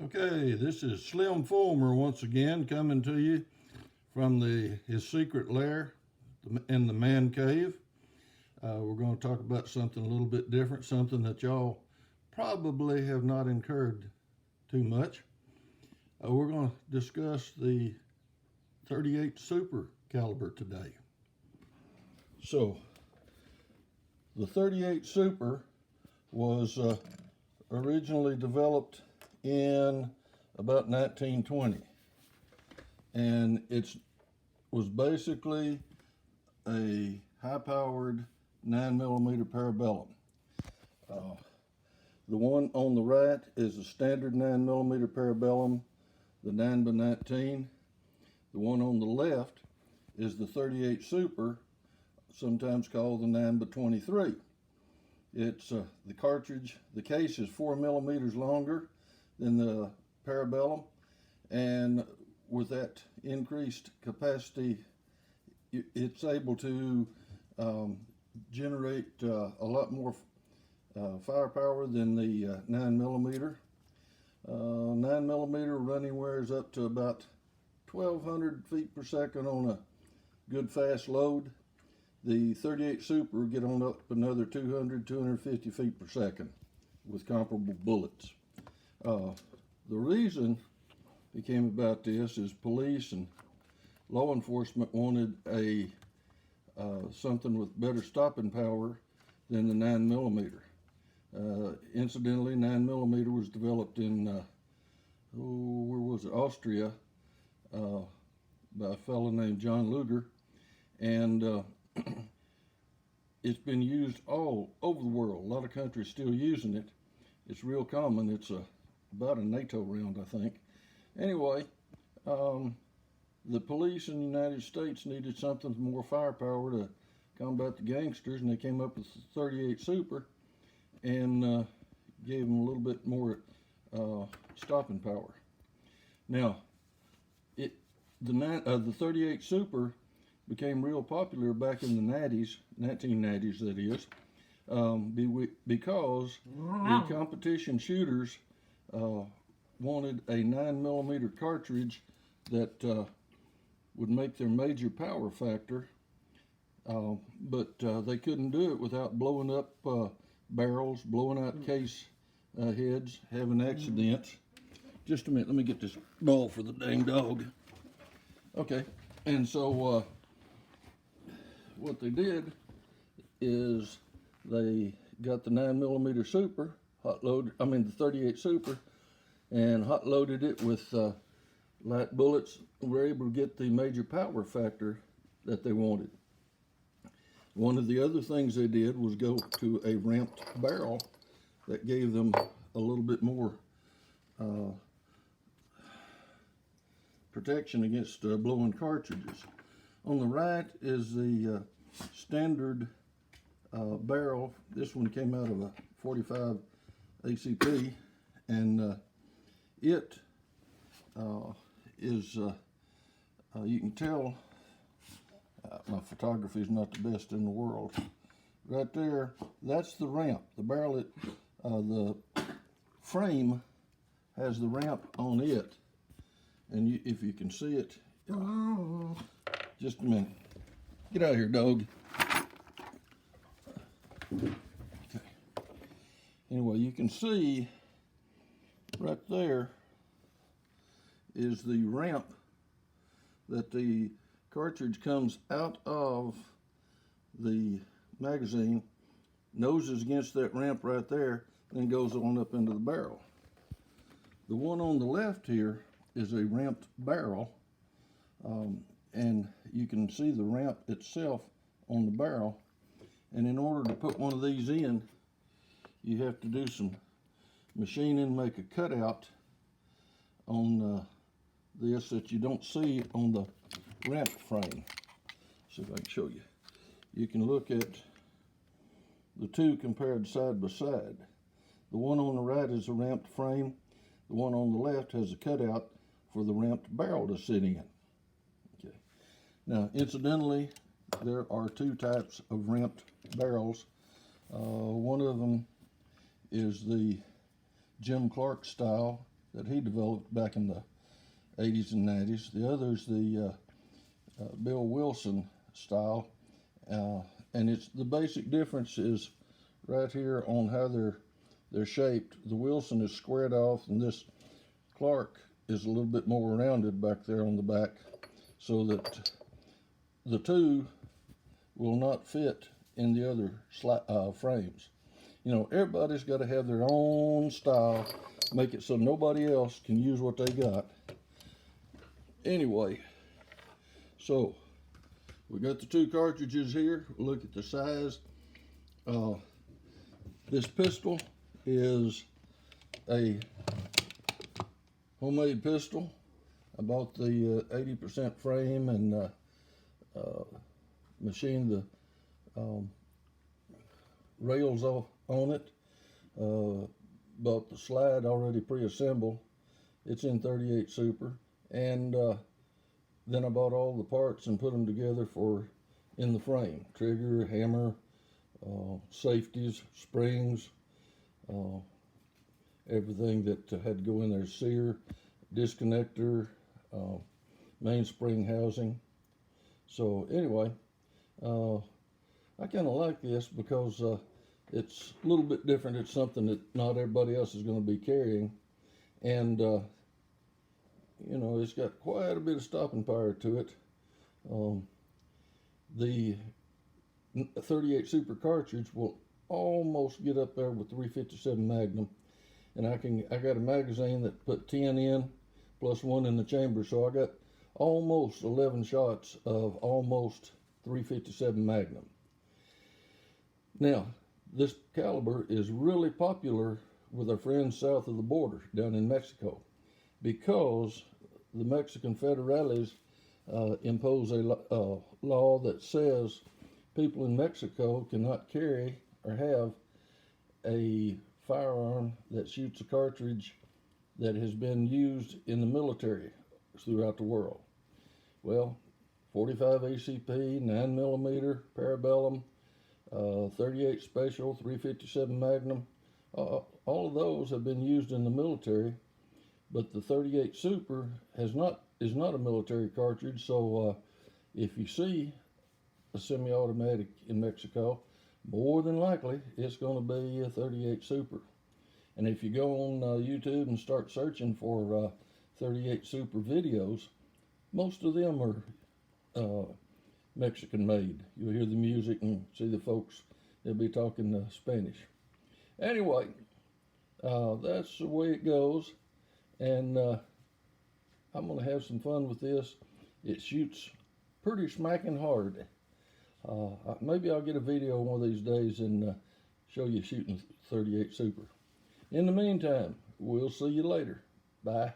Okay, this is Slim Fulmer once again coming to you from his secret lair in the man cave. We're going to talk about something a little bit different, something that y'all probably have not incurred too much. We're going to discuss the 38 Super caliber today. So, the 38 Super was originally developed in about 1920, and it was basically a high-powered 9mm parabellum. The one on the right is a standard 9mm parabellum, the 9x19. The one on the left is the 38 Super, sometimes called the 9x23. It's the cartridge, the case is 4mm longer than the parabellum, and with that increased capacity, it's able to generate a lot more firepower than the 9mm. 9mm run anywhere up to about 1,200 feet per second on a good fast load. The 38 Super will get on up another 200, 250 feet per second with comparable bullets. The reason it came about this is police and law enforcement wanted something with better stopping power than the 9mm. Incidentally, 9mm was developed in where was it? Austria, by a fellow named John Luger, and it's been used all over the world. A lot of countries still using it. It's real common. It's about a NATO round, I think. Anyway, the police in the United States needed something with more firepower to combat the gangsters, and they came up with the 38 Super and gave them a little bit more stopping power. Now, the 38 Super became real popular back in the 1990s, that is, because the competition shooters wanted a 9mm cartridge that would make their major power factor, but they couldn't do it without blowing up barrels, blowing out case heads, having accidents. Just a minute, let me get this ball for the dang dog. Okay, and so what they did is they got the 9mm Super, the 38 Super, and hot loaded it with light bullets, and were able to get the major power factor that they wanted. One of the other things they did was go to a ramped barrel that gave them a little bit more protection against blowing cartridges. On the right is the standard barrel. This one came out of a 45 ACP, and it is, you can tell, my photography is not the best in the world. Right there, that's the ramp. The barrel, the frame has the ramp on it, and if you can see it, just a minute. Get out of here, dog. Okay. Anyway, you can see right there is the ramp that the cartridge comes out of the magazine, noses against that ramp right there, then goes on up into the barrel. The one on the left here is a ramped barrel, and you can see the ramp itself on the barrel. And in order to put one of these in, you have to do some machining, make a cutout on this that you don't see on the ramp frame. See if I can show you. You can look at the two compared side by side. The one on the right is a ramped frame. The one on the left has a cutout for the ramped barrel to sit in. Okay. Now, incidentally, there are two types of ramped barrels. One of them is the Jim Clark style, that he developed back in the 80s and 90s. The other is the Bill Wilson style, and it's the basic difference is right here on how they're shaped. The Wilson is squared off, and this Clark is a little bit more rounded back there on the back, so that the two will not fit in the other frames. You know, everybody's got to have their own style, make it so nobody else can use what they got. Anyway, so we got the two cartridges here. Look at the size. This pistol is a homemade pistol. I bought the 80% frame and machined the rails off on it. Bought the slide already pre-assembled. It's in 38 Super, and then I bought all the parts and put them together in the frame: trigger, hammer, safeties, springs, everything that had to go in there: sear, disconnector, mainspring housing. So anyway, I kind of like this because it's a little bit different. It's something that not everybody else is going to be carrying, and you know, it's got quite a bit of stopping power to it. The 38 Super cartridge will almost get up there with 357 Magnum, and I got a magazine that put 10 in plus 1 in the chamber, so I got almost 11 shots of almost 357 Magnum. Now, this caliber is really popular with our friends south of the border down in Mexico, because the Mexican federales impose a law that says people in Mexico cannot carry or have a firearm that shoots a cartridge that has been used in the military throughout the world. Well, 45 ACP, 9mm, Parabellum, 38 Special, 357 Magnum, all of those have been used in the military, but the 38 Super is not a military cartridge. So if you see a semi-automatic in Mexico, more than likely it's going to be a 38 Super. And if you go on YouTube and start searching for 38 Super videos, most of them are Mexican made. You'll hear the music and see the folks, they'll be talking Spanish. Anyway, that's the way it goes, and I'm going to have some fun with this. It shoots pretty smacking hard. Maybe I'll get a video one of these days and show you shooting 38 Super. In the meantime, we'll see you later. Bye.